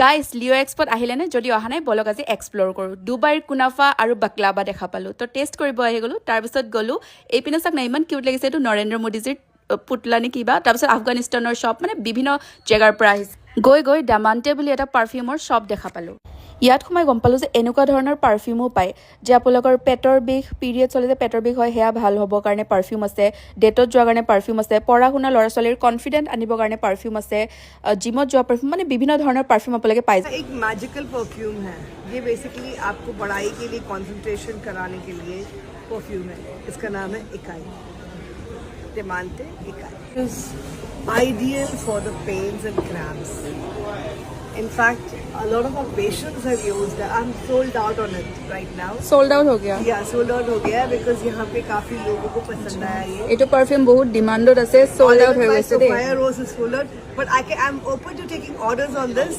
Guys Leo' এক্সপত আহিলেনে যদি অহা নাই বলক আজি এক্সপ্ল'ৰ কৰোঁ ডুবাইৰ কুনাফা আৰু বাকলাবা দেখা পালোঁ তো টেষ্ট কৰিব আহি গ'লোঁ তাৰপিছত গ'লোঁ এইপিনে চাওক না ইমান কিউট লাগিছে এইটো নৰেন্দ্ৰ মোদীজীৰ পুতলা নে কিবা তাৰপিছত আফগানিস্তানৰ শ্বপ মানে বিভিন্ন জেগাৰ পৰা আহিছে গৈ ডামান্তে বুলি এটা পাৰফিউমৰ শ্বপ দেখা পালোঁ ইয়াত সোমাই গম পালোঁ যে এনেকুৱা ধৰণৰ পাৰফিউমো পায় যে আপোনালোকৰ পেটৰ বিষ পিৰিয়ড চলে যে পেটৰ বিষ হয় সেয়া ভাল হ'বৰ কাৰণে পাৰফিউম আছে ডেটত যোৱাৰ কাৰণে পাৰফিউম আছে পঢ়া শুনা ল'ৰা ছোৱালীৰ কনফিডেন্ট আনিবৰ কাৰণে পাৰফিউম আছে জিমত যোৱা পাৰফিউম মানে বিভিন্ন ধৰণৰ পাৰফিউম আপোনালোকে পাই যায় एक मैजिकल परफ्यूम है ये बेसिकली आपको पढ़ाई के लिए कंसंट्रेशन कराने के लिए परफ्यूम है इसका नाम है इकाई मानते इकाई is ideal for the pains and cramps in fact a lot of our patients have used it. I'm sold out on it right now sold out हो गया yeah sold out हो गया because यहाँ पे काफी लोगों को पसंद आया ये এইটো পাৰফিউম বহুত ডিমান্ডত আছে sold out হৈ গৈছে দেই Sophia Rose is sold out but I'm open to taking orders on this